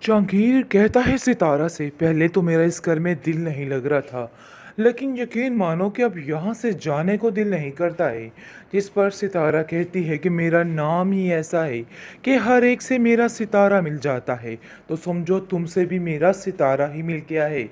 जहांगीर कहता है सितारा से, पहले तो मेरा इस घर में दिल नहीं लग रहा था, लेकिन यकीन मानो कि अब यहाँ से जाने को दिल नहीं करता है। जिस पर सितारा कहती है कि मेरा नाम ही ऐसा है कि हर एक से मेरा सितारा मिल जाता है, तो समझो तुमसे भी मेरा सितारा ही मिल गया है।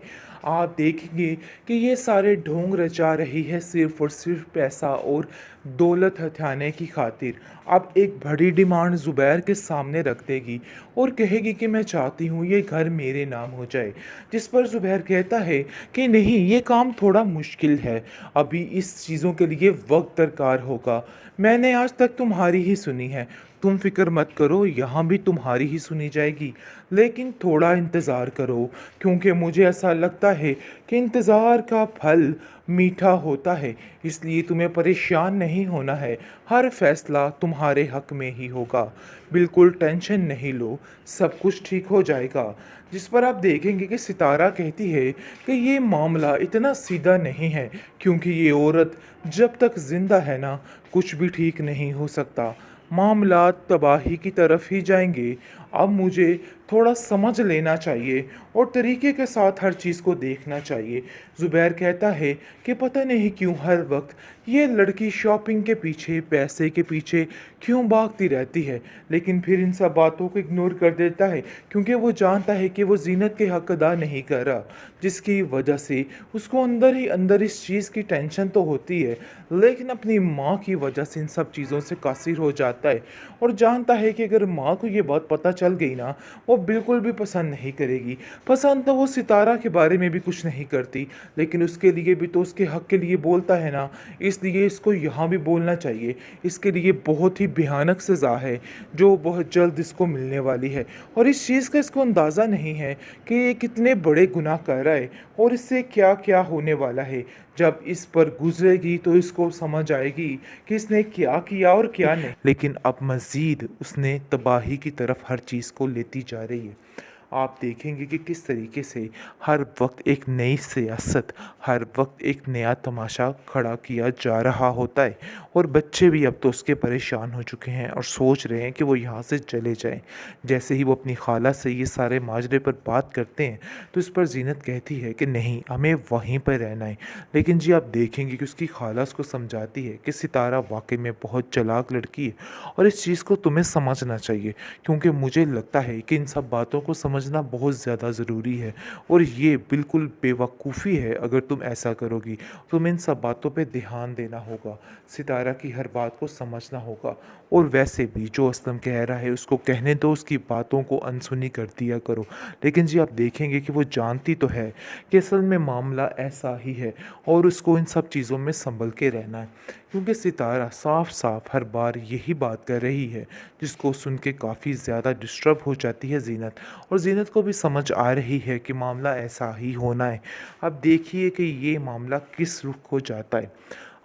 आप देखेंगे कि ये सारे ढोंग रचा रही है सिर्फ और सिर्फ पैसा और दौलत हथियाने की खातिर। अब एक बड़ी डिमांड ज़ुबैर के सामने रख देगी और कहेगी कि मैं चाहती हूँ ये घर मेरे नाम हो जाए। जिस पर ज़ुबैर कहता है कि नहीं, ये काम थोड़ा मुश्किल है, अभी इस चीज़ों के लिए वक्त दरकार होगा। मैंने आज तक तुम्हारी ही सुनी है, तुम फिक्र मत करो, यहाँ भी तुम्हारी ही सुनी जाएगी, लेकिन थोड़ा इंतज़ार करो, क्योंकि मुझे ऐसा लगता है कि इंतज़ार का फल मीठा होता है। इसलिए तुम्हें परेशान नहीं होना है, हर फैसला तुम्हारे हक में ही होगा। बिल्कुल टेंशन नहीं लो, सब कुछ ठीक हो जाएगा। जिस पर आप देखेंगे कि सितारा कहती है कि ये मामला इतना सीधा नहीं है, क्योंकि ये औरत जब तक जिंदा है ना, कुछ भी ठीक नहीं हो सकता। मामला तबाही की तरफ ही जाएंगे। अब मुझे थोड़ा समझ लेना चाहिए और तरीके के साथ हर चीज़ को देखना चाहिए। ज़ुबैर कहता है कि पता नहीं क्यों हर वक्त ये लड़की शॉपिंग के पीछे, पैसे के पीछे क्यों भागती रहती है, लेकिन फिर इन सब बातों को इग्नोर कर देता है, क्योंकि वो जानता है कि वो जीनत के हक अदा नहीं कर रहा, जिसकी वजह से उसको अंदर ही अंदर इस चीज़ की टेंशन तो होती है, लेकिन अपनी माँ की वजह से इन सब चीज़ों से कासिर हो जाता है और जानता है कि अगर माँ को ये बात पता चल गई ना, वो बिल्कुल भी पसंद नहीं करेगी। पसंद तो वो सितारा के बारे में भी कुछ नहीं करती, लेकिन उसके लिए भी तो उसके हक के लिए बोलता है ना, इसलिए इसको यहाँ भी बोलना चाहिए। इसके लिए बहुत ही भयानक सज़ा है जो बहुत जल्द इसको मिलने वाली है, और इस चीज़ का इसको अंदाज़ा नहीं है कि ये कितने बड़े गुनाह कर रहा है और इससे क्या क्या होने वाला है। जब इस पर गुजरेगी तो इसको समझ आएगी कि इसने क्या किया और क्या नहीं, लेकिन अब मज़ीद उसने तबाही की तरफ हर चीज़ को लेती जा रही है। आप देखेंगे कि किस तरीके से हर वक्त एक नई सियासत, हर वक्त एक नया तमाशा खड़ा किया जा रहा होता है, और बच्चे भी अब तो उसके परेशान हो चुके हैं और सोच रहे हैं कि वो यहाँ से चले जाएं। जैसे ही वो अपनी खाला से ये सारे माजरे पर बात करते हैं, तो इस पर जीनत कहती है कि नहीं, हमें वहीं पर रहना है। लेकिन जी आप देखेंगे कि उसकी खाला उसको समझाती है कि सितारा वाकई में बहुत चालाक लड़की है और इस चीज़ को तुम्हें समझना चाहिए, क्योंकि मुझे लगता है कि इन सब बातों को समझना बहुत ज़्यादा ज़रूरी है और ये बिल्कुल बेवकूफ़ी है अगर तुम ऐसा करोगी। तुम्हें इन सब बातों पे ध्यान देना होगा, सितारा की हर बात को समझना होगा, और वैसे भी जो असलम कह रहा है उसको कहने दो, उसकी बातों को अनसुनी कर दिया करो। लेकिन जी आप देखेंगे कि वो जानती तो है कि असल में मामला ऐसा ही है और उसको इन सब चीज़ों में संभल के रहना है, क्योंकि सितारा साफ साफ हर बार यही बात कर रही है, जिसको सुन के काफ़ी ज़्यादा डिस्टर्ब हो जाती है जीनत, और जीनत को भी समझ आ रही है कि मामला ऐसा ही होना है। अब देखिए कि ये मामला किस रुख को जाता है।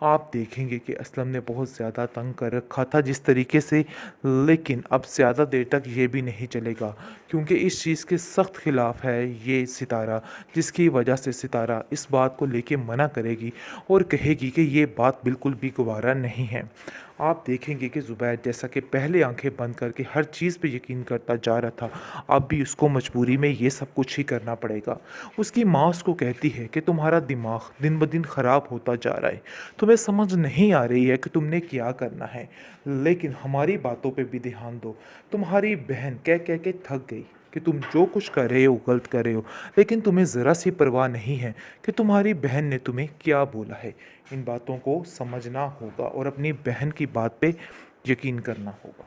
आप देखेंगे कि असलम ने बहुत ज़्यादा तंग कर रखा था जिस तरीके से, लेकिन अब ज़्यादा देर तक ये भी नहीं चलेगा, क्योंकि इस चीज़ के सख्त ख़िलाफ़ है ये सितारा, जिसकी वजह से सितारा इस बात को लेके मना करेगी और कहेगी कि ये बात बिल्कुल भी गवारा नहीं है। आप देखेंगे कि ज़ुबैर जैसा कि पहले आंखें बंद करके हर चीज़ पे यकीन करता जा रहा था, अब भी उसको मजबूरी में ये सब कुछ ही करना पड़ेगा। उसकी माँ उसको कहती है कि तुम्हारा दिमाग दिन ब दिन ख़राब होता जा रहा है, तुम्हें समझ नहीं आ रही है कि तुमने क्या करना है, लेकिन हमारी बातों पे भी ध्यान दो। तुम्हारी बहन कह कह के थक गई कि तुम जो कुछ कर रहे हो गलत कर रहे हो, लेकिन तुम्हें ज़रा सी परवाह नहीं है कि तुम्हारी बहन ने तुम्हें क्या बोला है। इन बातों को समझना होगा और अपनी बहन की बात पे यकीन करना होगा।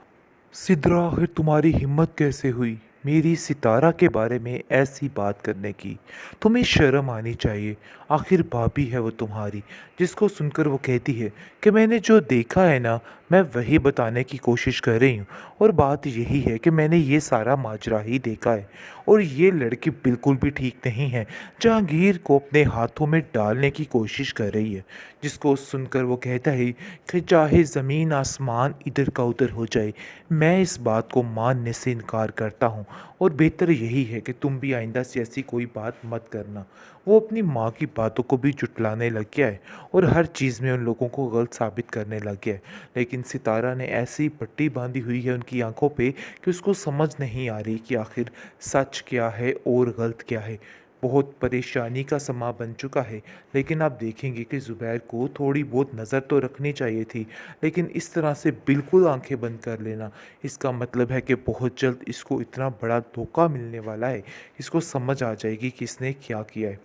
सिद्रा, आखिर तुम्हारी हिम्मत कैसे हुई मेरी सितारा के बारे में ऐसी बात करने की? तुम्हें शर्म आनी चाहिए, आखिर भाभी है वो तुम्हारी। जिसको सुनकर वो कहती है कि मैंने जो देखा है ना, मैं वही बताने की कोशिश कर रही हूँ, और बात यही है कि मैंने ये सारा माजरा ही देखा है और ये लड़की बिल्कुल भी ठीक नहीं है, जहांगीर को अपने हाथों में डालने की कोशिश कर रही है। जिसको सुनकर वो कहता है कि चाहे ज़मीन आसमान इधर का उधर हो जाए, मैं इस बात को मानने से इनकार करता हूँ। और बेहतर यही है कि तुम भी आइंदा से ऐसी कोई बात मत करना। वो अपनी माँ की बातों को भी जुटलाने लग गया है और हर चीज़ में उन लोगों को गलत साबित करने लग गया है। लेकिन सितारा ने ऐसी पट्टी बांधी हुई है उनकी आंखों पे कि उसको समझ नहीं आ रही कि आखिर सच क्या है और गलत क्या है। बहुत परेशानी का समा बन चुका है। लेकिन आप देखेंगे कि ज़ुबैर को थोड़ी बहुत नज़र तो रखनी चाहिए थी, लेकिन इस तरह से बिल्कुल आंखें बंद कर लेना, इसका मतलब है कि बहुत जल्द इसको इतना बड़ा धोखा मिलने वाला है, इसको समझ आ जाएगी कि इसने क्या किया है।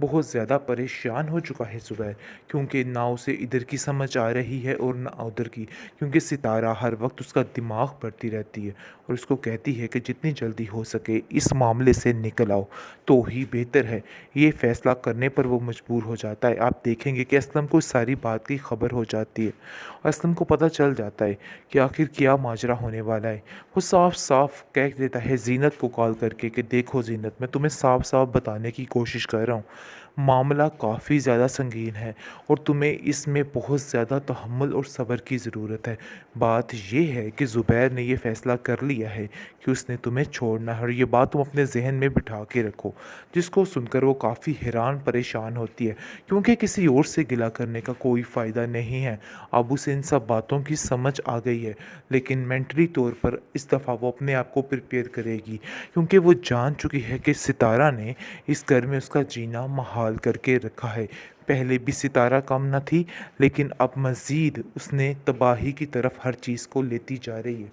बहुत ज़्यादा परेशान हो चुका है ज़ुबैर, क्योंकि ना उसे इधर की समझ आ रही है और ना उधर की, क्योंकि सितारा हर वक्त उसका दिमाग पढ़ती रहती है और उसको कहती है कि जितनी जल्दी हो सके इस मामले से निकल आओ तो ही बेहतर है। ये फ़ैसला करने पर वो मजबूर हो जाता है। आप देखेंगे कि असलम को इस सारी बात की खबर हो जाती है। असलम को पता चल जाता है कि आखिर क्या माजरा होने वाला है। वो साफ साफ कह देता है ज़ीनत को कॉल करके कि देखो ज़ीनत, मैं तुम्हें साफ साफ बताने की कोशिश कर रहा हूँ, मामला काफ़ी ज़्यादा संगीन है और तुम्हें इसमें बहुत ज़्यादा तहम्मुल और सब्र की ज़रूरत है। बात ये है कि ज़ुबैर ने ये फ़ैसला कर लिया है कि उसने तुम्हें छोड़ना है और ये बात तुम अपने ज़हन में बिठा के रखो। जिसको सुनकर वो काफ़ी हैरान परेशान होती है, क्योंकि किसी और से गिला करने का कोई फ़ायदा नहीं है। अब उसे इन सब बातों की समझ आ गई है, लेकिन मेंटली तौर पर इस दफ़ा वो अपने आप को प्रिपेयर करेगी, क्योंकि वो जान चुकी है कि सितारा ने इस घर में उसका जीना महाल करके रखा है। पहले भी सितारा कम न थी, लेकिन अब मज़ीद उसने तबाही की तरफ हर चीज़ को लेती जा रही है।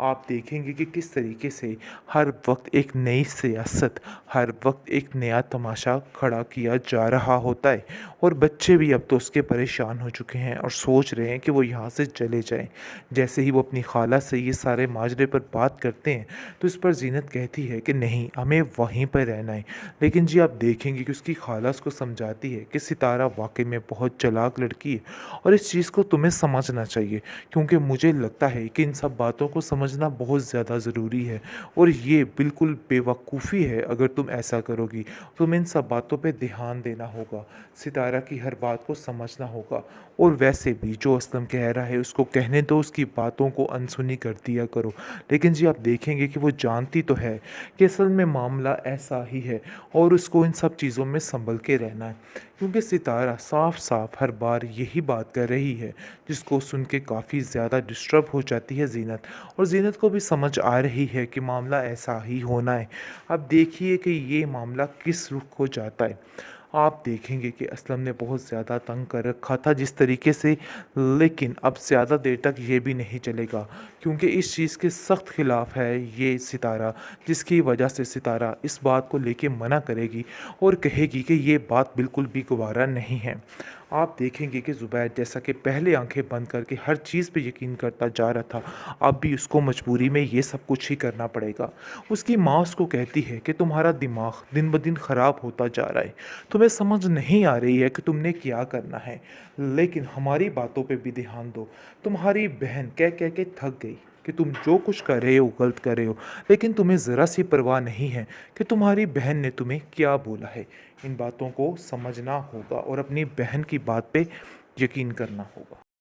आप देखेंगे कि किस तरीके से हर वक्त एक नई सियासत, हर वक्त एक नया तमाशा खड़ा किया जा रहा होता है और बच्चे भी अब तो उसके परेशान हो चुके हैं और सोच रहे हैं कि वो यहाँ से चले जाएं। जैसे ही वो अपनी खाला से ये सारे माजरे पर बात करते हैं तो इस पर जीनत कहती है कि नहीं, हमें वहीं पर रहना है। लेकिन जी आप देखेंगे कि उसकी खाला उसको समझाती है कि सितारा वाकई में बहुत चालाक लड़की है और इस चीज़ को तुम्हें समझना चाहिए, क्योंकि मुझे लगता है कि इन सब बातों को समझना बहुत ज़्यादा ज़रूरी है और ये बिल्कुल बेवकूफ़ी है अगर तुम ऐसा करोगी। तुम्हें इन सब बातों पे ध्यान देना होगा, सितारा की हर बात को समझना होगा और वैसे भी जो असलम कह रहा है उसको कहने दो, उसकी बातों को अनसुनी कर दिया करो। लेकिन जी आप देखेंगे कि वो जानती तो है कि असल में मामला ऐसा ही है और उसको इन सब चीज़ों में संभल के रहना है, क्योंकि सितारा साफ साफ हर बार यही बात कर रही है, जिसको सुन के काफ़ी ज़्यादा डिस्टर्ब हो जाती है ज़ीनत। और ज़ीनत को भी समझ आ रही है कि मामला ऐसा ही होना है। अब देखिए कि ये मामला किस रुख को जाता है। आप देखेंगे कि असलम ने बहुत ज़्यादा तंग कर रखा था जिस तरीके से, लेकिन अब ज़्यादा देर तक ये भी नहीं चलेगा, क्योंकि इस चीज़ के सख्त ख़िलाफ़ है ये सितारा, जिसकी वजह से सितारा इस बात को लेके मना करेगी और कहेगी कि ये बात बिल्कुल भी गवारा नहीं है। आप देखेंगे कि ज़ुबैर जैसा कि पहले आंखें बंद करके हर चीज़ पे यकीन करता जा रहा था, अब भी उसको मजबूरी में ये सब कुछ ही करना पड़ेगा। उसकी माँ उसको कहती है कि तुम्हारा दिमाग दिन ब दिन ख़राब होता जा रहा है, तुम्हें समझ नहीं आ रही है कि तुमने क्या करना है, लेकिन हमारी बातों पे भी ध्यान दो। तुम्हारी बहन कह कह के थक गई कि तुम जो कुछ कर रहे हो गलत कर रहे हो, लेकिन तुम्हें ज़रा सी परवाह नहीं है कि तुम्हारी बहन ने तुम्हें क्या बोला है। इन बातों को समझना होगा और अपनी बहन की बात पे यकीन करना होगा।